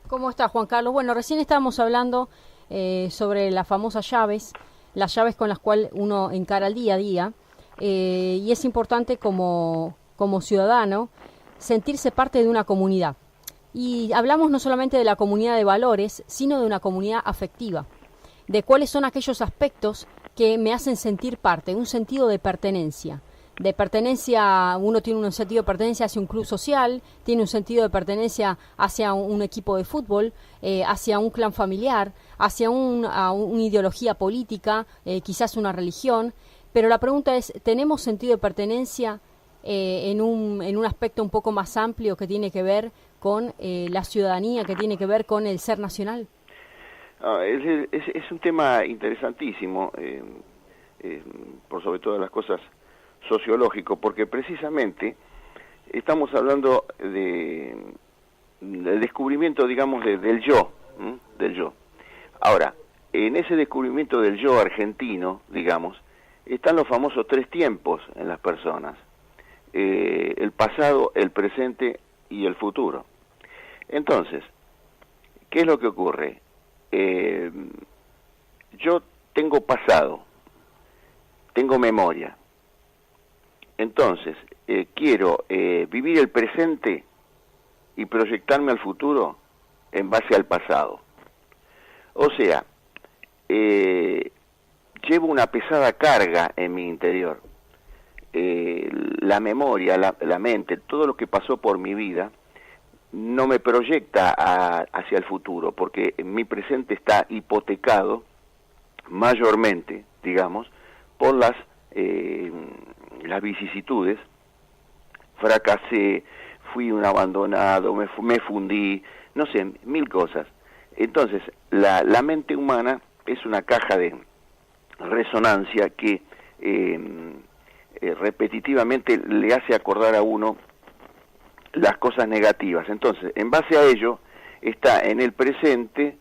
¿Cómo está, Juan Carlos? Bueno, recién estábamos hablando sobre las famosas llaves, las llaves con las cuales uno encara el día a día, y es importante como ciudadano sentirse parte de una comunidad. Y hablamos no solamente de la comunidad de valores, sino de una comunidad afectiva, de cuáles son aquellos aspectos que me hacen sentir parte, un sentido de pertenencia. De pertenencia, uno tiene un sentido de pertenencia hacia un club social, tiene un sentido de pertenencia hacia un equipo de fútbol, hacia un clan familiar, hacia una ideología política, quizás una religión, pero la pregunta es, ¿tenemos sentido de pertenencia en un aspecto un poco más amplio que tiene que ver con la ciudadanía, que tiene que ver con el ser nacional? Es un tema interesantísimo, por sobre todas las cosas sociológico, porque precisamente estamos hablando del descubrimiento, digamos, del yo, del yo. Ahora, en ese descubrimiento del yo argentino, digamos, están los famosos tres tiempos en las personas: el pasado, el presente y el futuro. Entonces, ¿qué es lo que ocurre? Yo tengo pasado, tengo memoria. Entonces, quiero vivir el presente y proyectarme al futuro en base al pasado. O sea, llevo una pesada carga en mi interior. La memoria, la mente, todo lo que pasó por mi vida, no me proyecta hacia el futuro, porque mi presente está hipotecado mayormente, digamos, por las vicisitudes. Fracasé, fui un abandonado, me fundí, no sé, mil cosas. Entonces, la mente humana es una caja de resonancia que repetitivamente le hace acordar a uno las cosas negativas. Entonces, en base a ello, está en el presente,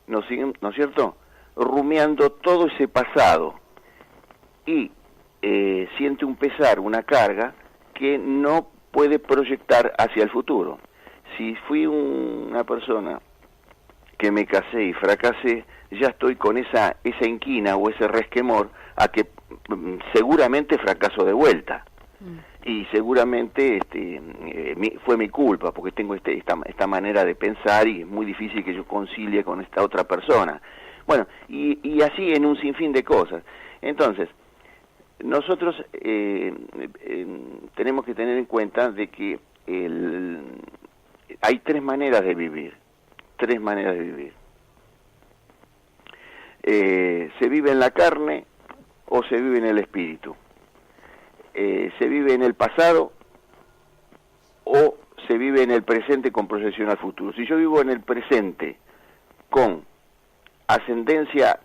¿no es cierto?, rumiando todo ese pasado y siente un pesar, una carga que no puede proyectar hacia el futuro. Si fui una persona que me casé y fracasé, ya estoy con esa inquina o ese resquemor a que seguramente fracaso de vuelta. Y seguramente fue mi culpa, porque tengo esta manera de pensar y es muy difícil que yo concilie con esta otra persona. Bueno, y así en un sinfín de cosas. Entonces, nosotros tenemos que tener en cuenta de que hay tres maneras de vivir. Se vive en la carne o se vive en el espíritu. Se vive en el pasado o se vive en el presente con proyección al futuro. Si yo vivo en el presente con ascendencia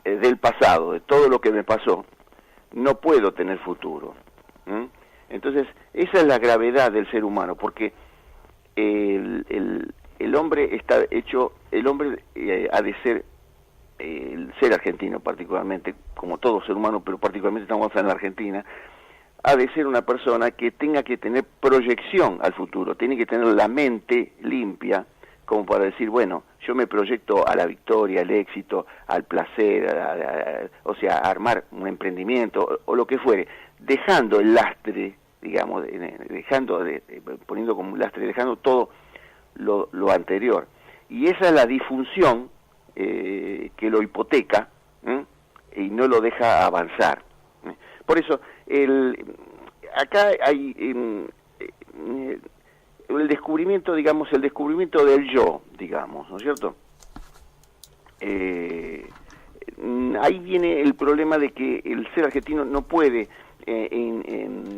del pasado, de todo lo que me pasó, no puedo tener futuro. Entonces, esa es la gravedad del ser humano, porque el hombre está hecho, el hombre ha de ser, el ser argentino particularmente, como todo ser humano, pero particularmente estamos en la Argentina, ha de ser una persona que tenga que tener proyección al futuro, tiene que tener la mente limpia, como para decir, bueno, yo me proyecto a la victoria, al éxito, al placer, o sea, a armar un emprendimiento, o lo que fuere, dejando el lastre, digamos, poniendo como un lastre, dejando todo lo anterior. Y esa es la disfunción que lo hipoteca y no lo deja avanzar. Por eso, acá hay el descubrimiento, digamos, el descubrimiento del yo, digamos, ¿no es cierto? Ahí viene el problema de que el ser argentino no puede,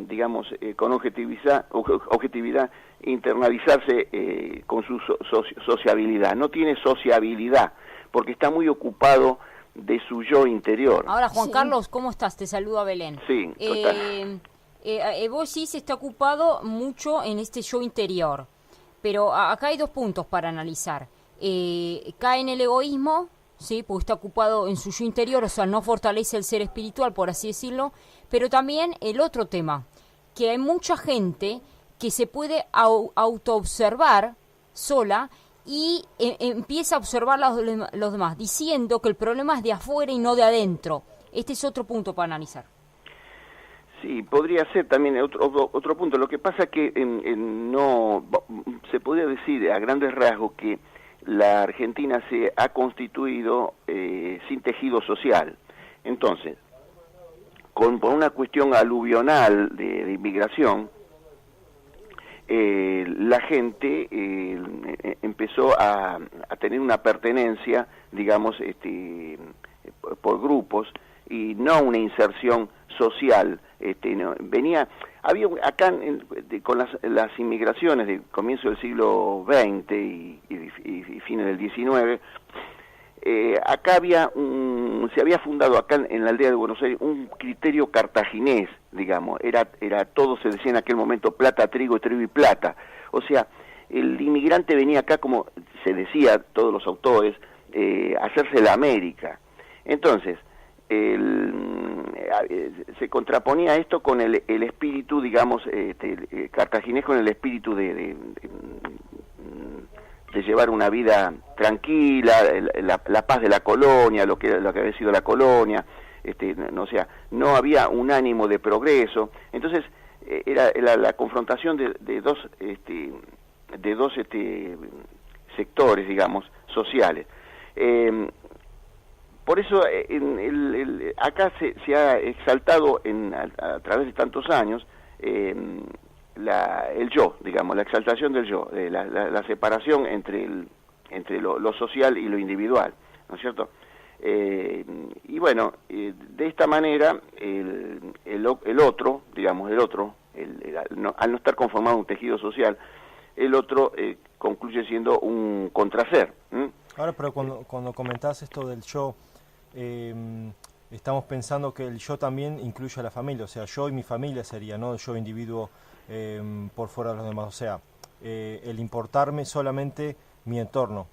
digamos, con objetividad internalizarse con su sociabilidad. No tiene sociabilidad, porque está muy ocupado de su yo interior. Ahora, Juan Carlos, ¿cómo estás? Te saludo a Belén. Sí, total. Vos sí se está ocupado mucho en este yo interior, pero acá hay dos puntos para analizar. Cae en el egoísmo, sí, porque está ocupado en su yo interior, o sea, no fortalece el ser espiritual, por así decirlo, pero también el otro tema, que hay mucha gente que se puede autoobservar sola y empieza a observar los demás, diciendo que el problema es de afuera y no de adentro. Este es otro punto para analizar. Sí, podría ser también otro punto. Lo que pasa es que no se podría decir a grandes rasgos que la Argentina se ha constituido sin tejido social. Entonces, por una cuestión aluvional de inmigración, la gente empezó a tener una pertenencia, digamos, por grupos, y no una inserción social. Había acá con las inmigraciones del comienzo del siglo XX y fines del XIX, acá se había fundado acá en la aldea de Buenos Aires un criterio cartaginés, digamos, era todo, se decía en aquel momento, plata, trigo y plata. O sea, el inmigrante venía acá, como se decía todos los autores, a hacerse la América. Entonces, se contraponía esto con el espíritu, digamos, cartaginés, con el espíritu de llevar una vida tranquila, la paz de la colonia, lo que había sido la colonia, o sea, no había un ánimo de progreso. Entonces era la confrontación de dos sectores, digamos, sociales. Por eso acá se ha exaltado a través de tantos años el yo, digamos, la exaltación del yo, la separación entre lo social y lo individual, ¿no es cierto? Y bueno, de esta manera el otro, digamos, al no estar conformado en un tejido social, el otro concluye siendo un contraser. Ahora, pero cuando comentás esto del yo, estamos pensando que el yo también incluye a la familia, o sea, yo y mi familia sería, no yo individuo por fuera de los demás, o sea, el importarme solamente mi entorno.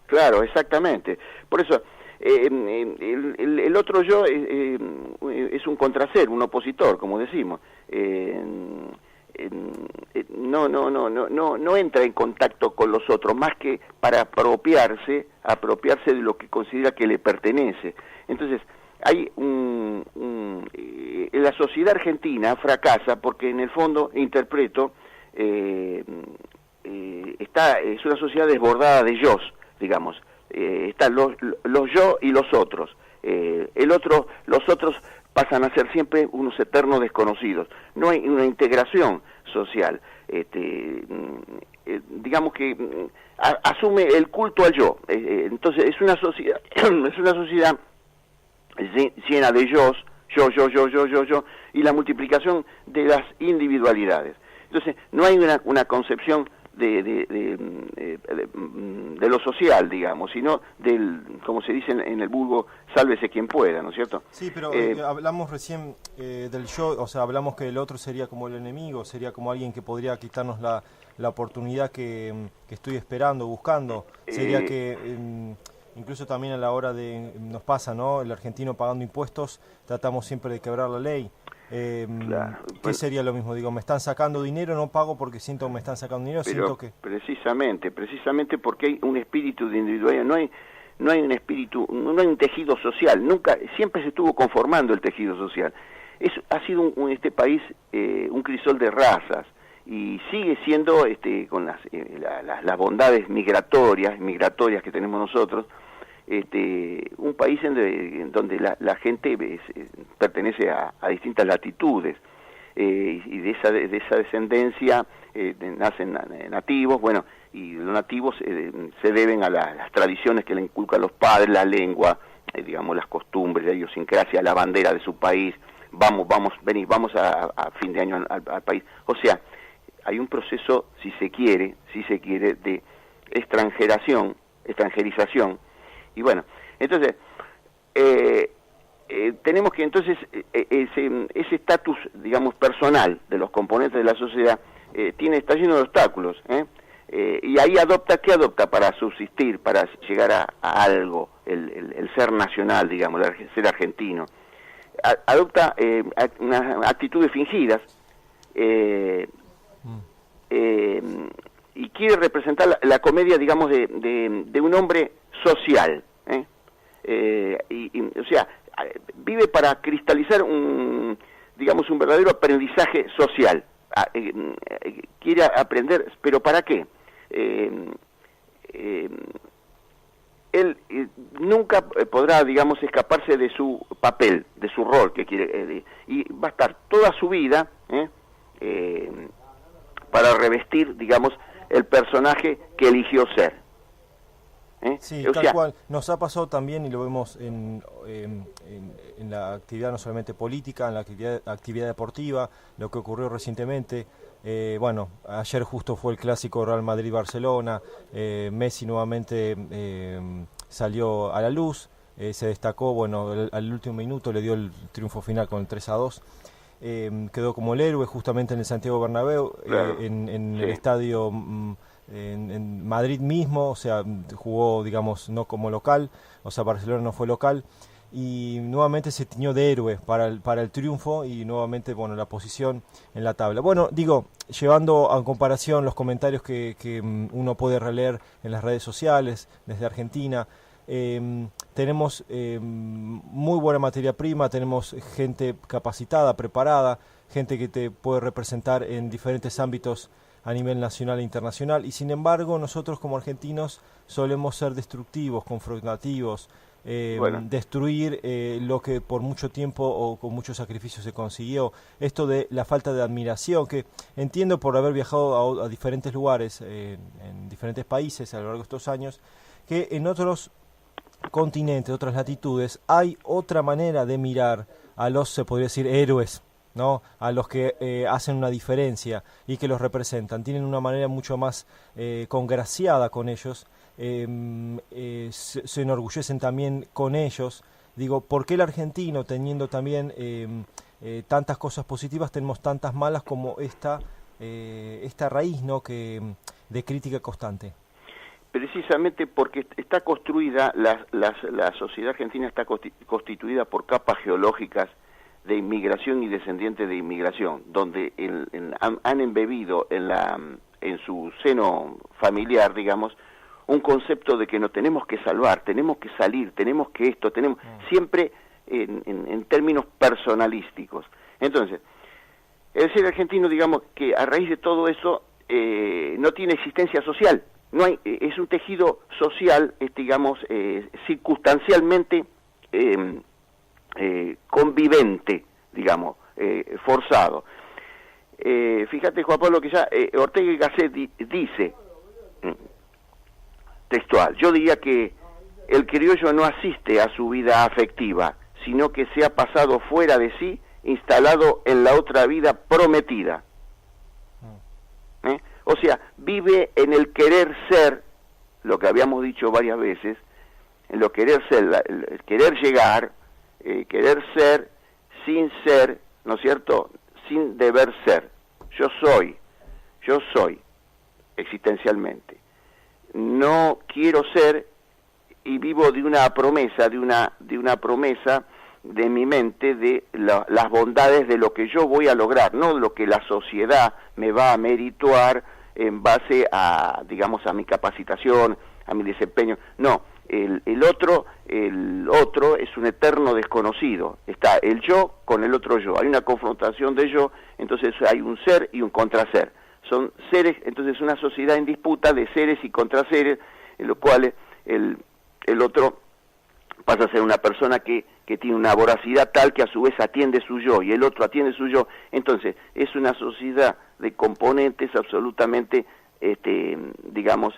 Claro, exactamente. Por eso, el otro yo es un contraser, un opositor, como decimos. No entra en contacto con los otros, más que para apropiarse de lo que considera que le pertenece. Entonces, hay la sociedad argentina fracasa porque, en el fondo, interpreto, es una sociedad desbordada de yos, digamos. Están los yo y los otros. Los otros pasan a ser siempre unos eternos desconocidos. No hay una integración social. Digamos que asume el culto al yo. Entonces es una sociedad llena de yo, y la multiplicación de las individualidades. Entonces no hay una concepción de lo social, digamos, sino como se dice en el vulgo, sálvese quien pueda, ¿no es cierto? Sí, pero hablamos recién del yo, o sea, hablamos que el otro sería como el enemigo, sería como alguien que podría quitarnos la oportunidad que estoy esperando, buscando, sería que incluso también a la hora nos pasa, ¿no? El argentino pagando impuestos, tratamos siempre de quebrar la ley. Claro, ¿Qué sería lo mismo? Digo, me están sacando dinero, no pago porque siento que me están sacando dinero, siento que... Precisamente porque hay un espíritu de individualidad, no hay un espíritu, no hay un tejido social, siempre se estuvo conformando el tejido social. Ha sido este país un crisol de razas, y sigue siendo, con las bondades migratorias que tenemos nosotros, un país donde la gente pertenece a distintas latitudes, y de esa descendencia nacen nativos, bueno, y los nativos se deben a las tradiciones que le inculcan los padres, la lengua, digamos, las costumbres, la idiosincrasia, la bandera de su país. Vamos a fin de año al país. O sea, hay un proceso, si se quiere, de extranjerización. Y bueno, entonces, tenemos que entonces ese estatus, digamos, personal de los componentes de la sociedad está lleno de obstáculos, y ahí ¿qué adopta para subsistir, para llegar a algo, el ser nacional, digamos, el ser argentino? Adopta unas actitudes fingidas, y quiere representar la comedia, digamos, de un hombre social, o sea, vive para cristalizar un verdadero aprendizaje social. Quiere aprender, pero ¿para qué? Él nunca podrá, digamos, escaparse de su papel, de su rol que quiere, y va a estar toda su vida para revestir, digamos, el personaje que eligió ser. Sí, tal cual. Nos ha pasado también, y lo vemos en la actividad no solamente política, en la actividad deportiva, lo que ocurrió recientemente. Bueno, ayer justo fue el clásico Real Madrid-Barcelona, Messi nuevamente salió a la luz, se destacó, bueno, al último minuto le dio el triunfo final con el 3-2. Quedó como el héroe justamente en el Santiago Bernabéu, claro, en el estadio en Madrid mismo, o sea, jugó, digamos, no como local, o sea, Barcelona no fue local, y nuevamente se tiñó de héroe para el triunfo, y nuevamente, bueno, la posición en la tabla. Bueno, digo, llevando a comparación los comentarios que uno puede releer en las redes sociales desde Argentina, tenemos muy buena materia prima, tenemos gente capacitada, preparada, gente que te puede representar en diferentes ámbitos a nivel nacional e internacional, y sin embargo nosotros como argentinos solemos ser destructivos, confrontativos, destruir lo que por mucho tiempo o con mucho sacrificio se consiguió. Esto de la falta de admiración, que entiendo por haber viajado a diferentes lugares, en diferentes países a lo largo de estos años, que en otros continentes, otras latitudes, hay otra manera de mirar a los, se podría decir, héroes, ¿no? A los que hacen una diferencia y que los representan. Tienen una manera mucho más congraciada con ellos, se enorgullecen también con ellos. Digo, ¿por qué el argentino, teniendo también tantas cosas positivas, tenemos tantas malas como esta raíz, ¿no?, de crítica constante? Precisamente porque está construida, la sociedad argentina está constituida por capas geológicas de inmigración y descendientes de inmigración, donde han embebido en su seno familiar, digamos, un concepto de que nos tenemos que salvar, tenemos que salir, tenemos que esto, tenemos siempre en términos personalísticos. Entonces, el ser argentino, digamos, que a raíz de todo eso no tiene existencia social, no hay, es un tejido social, digamos, circunstancialmente convivente, digamos, forzado. Fíjate, Juan Pablo, que ya Ortega y Gasset dice, textual, yo diría que el criollo no asiste a su vida afectiva, sino que se ha pasado fuera de sí, instalado en la otra vida prometida. O sea, vive en el querer ser, lo que habíamos dicho varias veces, en lo querer ser, el querer llegar, querer ser sin ser, ¿no es cierto?, sin deber ser. Yo soy, existencialmente. No quiero ser y vivo de una promesa, de una promesa de mi mente de las bondades de lo que yo voy a lograr, no de lo que la sociedad me va a merituar en base a, digamos, a mi capacitación, a mi desempeño. No, el otro es un eterno desconocido. Está el yo con el otro yo. Hay una confrontación de yo, entonces hay un ser y un contraser. Son seres, entonces una sociedad en disputa de seres y contraseres, en los cuales el otro pasa a ser una persona que tiene una voracidad tal que a su vez atiende su yo, y el otro atiende su yo. Entonces, es una sociedad de componentes absolutamente, digamos,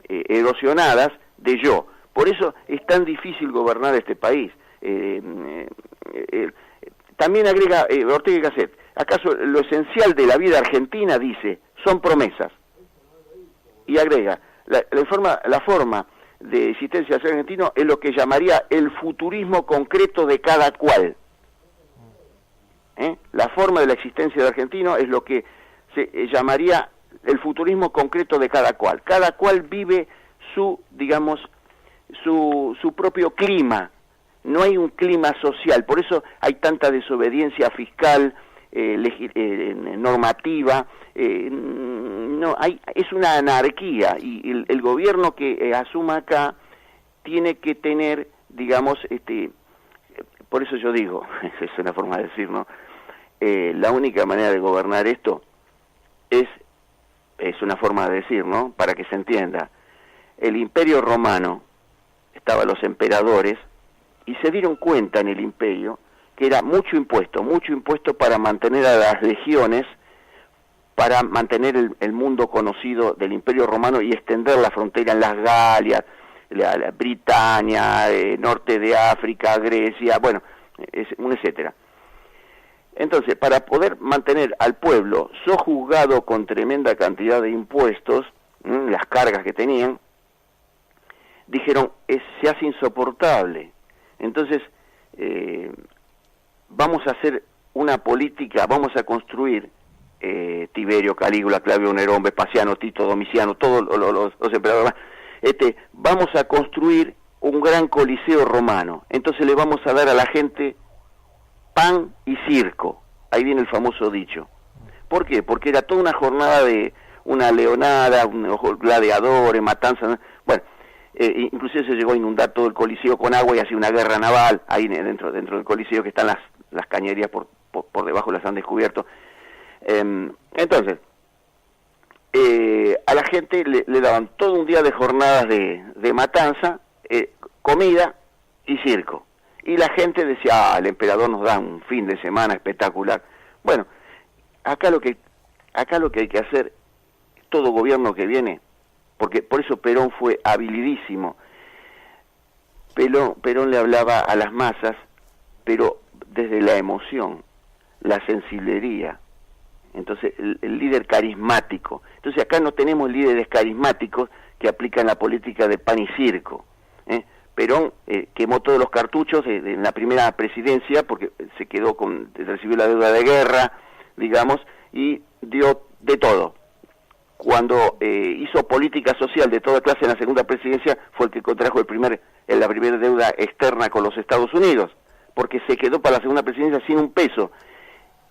erosionadas de yo. Por eso es tan difícil gobernar este país. También agrega Ortega y Gasset, ¿acaso lo esencial de la vida argentina, dice, son promesas? Y agrega, la forma de existencia del ser argentino es lo que llamaría el futurismo concreto de cada cual. La forma de la existencia del argentino es lo que se llamaría el futurismo concreto de cada cual. Cada cual vive su, digamos, su propio clima. No hay un clima social, por eso hay tanta desobediencia fiscal, normativa, no es una anarquía, y el gobierno que asuma acá tiene que tener, digamos, por eso yo digo, es una forma de decir, ¿no? La única manera de gobernar esto es una forma de decir, ¿no? Para que se entienda. El Imperio Romano, estaban los emperadores, y se dieron cuenta en el imperio que era mucho impuesto para mantener a las legiones, para mantener el mundo conocido del Imperio Romano y extender la frontera en las Galias, la Britania, norte de África, Grecia, bueno, un etcétera. Entonces, para poder mantener al pueblo sojuzgado con tremenda cantidad de impuestos, las cargas que tenían, dijeron, se hace insoportable. Entonces, vamos a hacer una política, vamos a construir Tiberio, Calígula, Claudio, Nerón, Vespasiano, Tito, Domiciano, todos los emperadores, vamos a construir un gran coliseo romano. Entonces le vamos a dar a la gente pan y circo. Ahí viene el famoso dicho. ¿Por qué? Porque era toda una jornada de una leonada, unos gladiadores, matanzas. Bueno, inclusive se llegó a inundar todo el coliseo con agua y hacía una guerra naval ahí dentro del coliseo, que están las cañerías por debajo, las han descubierto. Entonces, a la gente le daban todo un día de jornadas de matanza, comida y circo. Y la gente decía, el emperador nos da un fin de semana espectacular. Bueno, acá lo que hay que hacer, todo gobierno que viene, porque por eso Perón fue habilidísimo. Perón le hablaba a las masas, pero desde la emoción, la sensiblería. Entonces, el líder carismático. Entonces, acá no tenemos líderes carismáticos que aplican la política de pan y circo. Perón quemó todos los cartuchos en la primera presidencia porque se quedó recibió la deuda de guerra, digamos, y dio de todo. Cuando hizo política social de toda clase en la segunda presidencia, fue el que contrajo la primera deuda externa con los Estados Unidos, porque se quedó para la segunda presidencia sin un peso.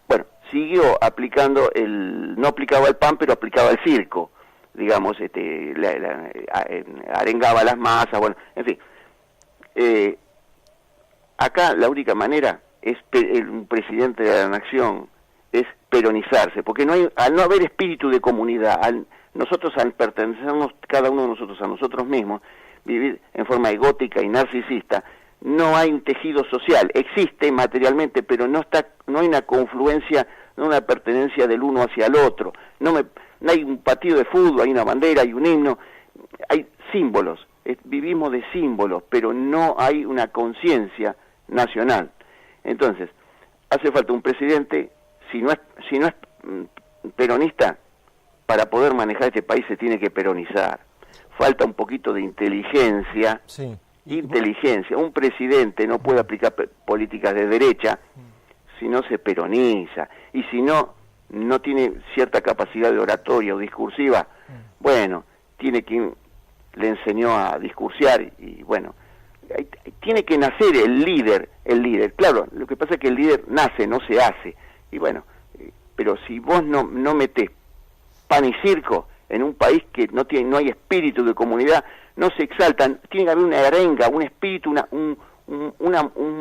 Bueno, siguió aplicando no aplicaba el pan, pero aplicaba el circo, digamos, arengaba a las masas, bueno, en fin. Acá la única manera es un presidente de la nación es peronizarse, porque al no haber espíritu de comunidad, nosotros al pertenecernos cada uno de nosotros a nosotros mismos, vivir en forma egótica y narcisista, no hay un tejido social, existe materialmente, pero no hay una confluencia, no una pertenencia del uno hacia el otro, no hay un partido de fútbol, hay una bandera, hay un himno, hay símbolos, vivimos de símbolos, pero no hay una conciencia nacional. Entonces, hace falta un presidente, si no es peronista, para poder manejar este país se tiene que peronizar. Falta un poquito de inteligencia. Sí. Inteligencia. Un presidente no puede aplicar políticas de derecha si no se peroniza. Y si no tiene cierta capacidad de oratoria o discursiva, bueno, le enseñó a discursiar y bueno, tiene que nacer el líder. Claro, lo que pasa es que el líder nace, no se hace. Y bueno, pero si vos no metés pan y circo en un país que no hay espíritu de comunidad, no se exaltan, tiene que haber una arenga, un espíritu, un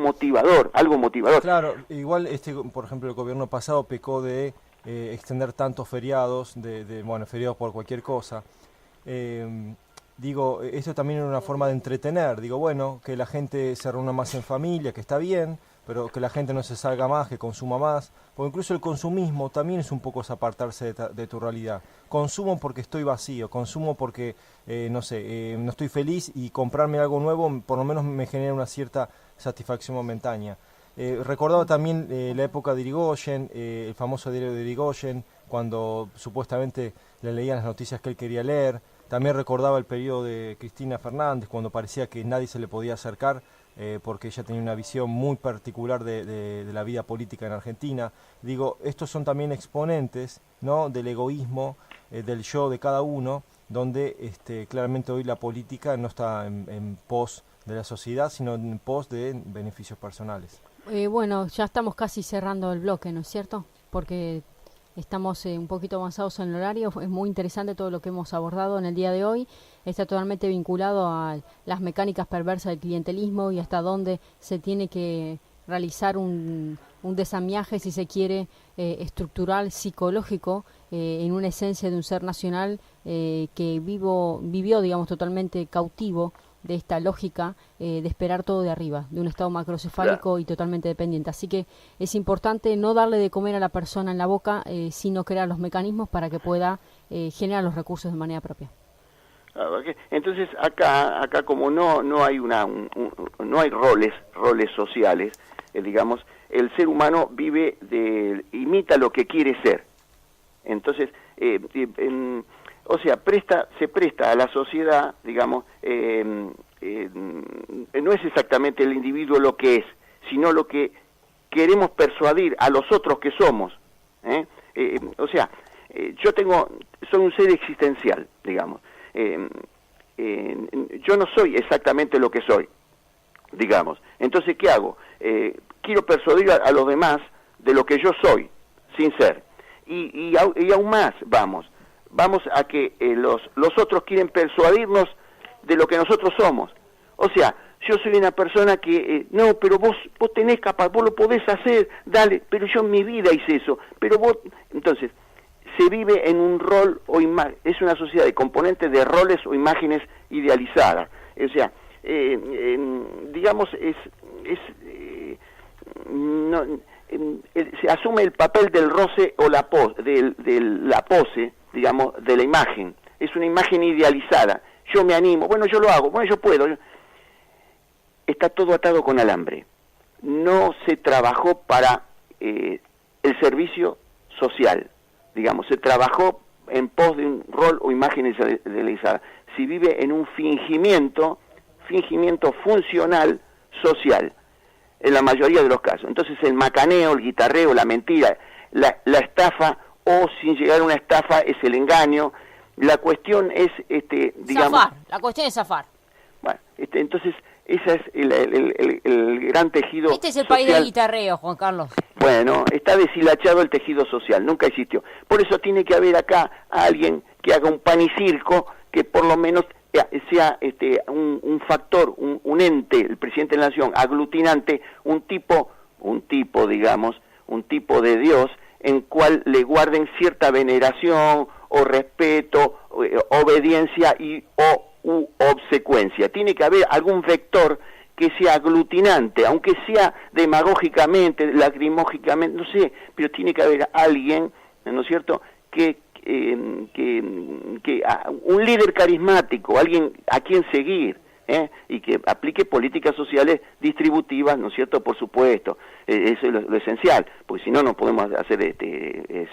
motivador, algo motivador. Claro, igual por ejemplo, el gobierno pasado pecó de extender tantos feriados, feriados por cualquier cosa. Digo, esto también era una forma de entretener, que la gente se reúna más en familia, que está bien, pero que la gente no se salga más, que consuma más, porque incluso el consumismo también es un poco apartarse de tu realidad. Consumo porque estoy vacío, consumo porque, no estoy feliz y comprarme algo nuevo por lo menos me genera una cierta satisfacción momentánea. Recordaba también la época de Irigoyen, el famoso diario de Irigoyen, cuando supuestamente le leían las noticias que él quería leer. También recordaba el periodo de Cristina Fernández, cuando parecía que nadie se le podía acercar, porque ella tenía una visión muy particular de la vida política en Argentina. Estos son también exponentes, ¿no?, del egoísmo, del yo de cada uno, donde claramente hoy la política no está en pos de la sociedad, sino en pos de beneficios personales. Bueno, ya estamos casi cerrando el bloque, ¿no es cierto? porque estamos un poquito avanzados en el horario. Es muy interesante todo lo que hemos abordado en el día de hoy. Está totalmente vinculado a las mecánicas perversas del clientelismo y hasta dónde se tiene que realizar un desamiaje, si se quiere, estructural, psicológico, en una esencia de un ser nacional que vivió, digamos, totalmente cautivo de esta lógica de esperar todo de arriba, de un estado macrocefálico y totalmente dependiente. Así que es importante no darle de comer a la persona en la boca, sino crear los mecanismos para que pueda generar los recursos de manera propia. Entonces acá como no hay no hay roles sociales, digamos, el ser humano imita lo que quiere ser. Entonces, o sea, se presta a la sociedad, digamos, no es exactamente el individuo lo que es, sino lo que queremos persuadir a los otros que somos. O sea, soy un ser existencial, digamos. Yo no soy exactamente lo que soy, digamos. Entonces, ¿qué hago? Quiero persuadir a los demás de lo que yo soy, sin ser. Y aún más, vamos a que los otros quieren persuadirnos de lo que nosotros somos. O sea, yo soy una persona que, no, pero vos tenés capaz, vos lo podés hacer, dale, pero yo en mi vida hice eso, pero vos... Entonces, se vive en un rol o es una sociedad de componentes de roles o imágenes idealizadas. O sea, digamos, se asume el papel del roce o de la pose, digamos, de la imagen. Es una imagen idealizada. Yo me animo, bueno, yo lo hago, bueno, yo puedo. Está todo atado con alambre. No se trabajó para el servicio social, digamos, se trabajó en pos de un rol o imagen idealizada. Se vive en un fingimiento funcional social, en la mayoría de los casos. Entonces el macaneo, el guitarreo, la mentira, la estafa, o sin llegar a una estafa es el engaño. La cuestión es, digamos... Zafar, la cuestión es zafar. Bueno, entonces, ese es el gran tejido Este es el social. país del guitarreo, Juan Carlos. Bueno, está deshilachado el tejido social, nunca existió. Por eso tiene que haber acá alguien que haga un pan y circo, que por lo menos sea un factor, un ente, el presidente de la nación, aglutinante, un tipo de Dios, en cual le guarden cierta veneración o respeto, obediencia u obsecuencia. Tiene que haber algún vector que sea aglutinante, aunque sea demagógicamente, lacrimógicamente, no sé, pero tiene que haber alguien, ¿no es cierto?, que un líder carismático, alguien a quien seguir, y que aplique políticas sociales distributivas, ¿no es cierto?, por supuesto. Eso es lo esencial, porque si no, no podemos hacer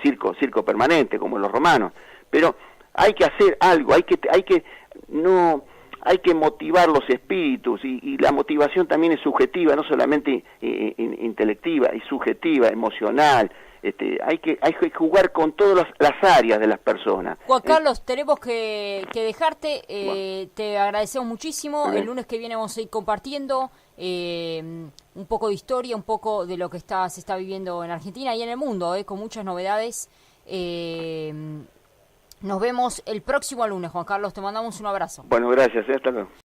circo permanente como los romanos. Pero hay que hacer algo, hay que motivar los espíritus, y la motivación también es subjetiva, no solamente intelectiva, es subjetiva, emocional. Hay que jugar con todas las áreas de las personas. Juan Carlos, tenemos que dejarte. Bueno. Te agradecemos muchísimo. El lunes que viene vamos a ir compartiendo un poco de historia, un poco de lo que se está viviendo en Argentina y en el mundo, con muchas novedades. Nos vemos el próximo lunes, Juan Carlos. Te mandamos un abrazo. Bueno, gracias. Hasta luego.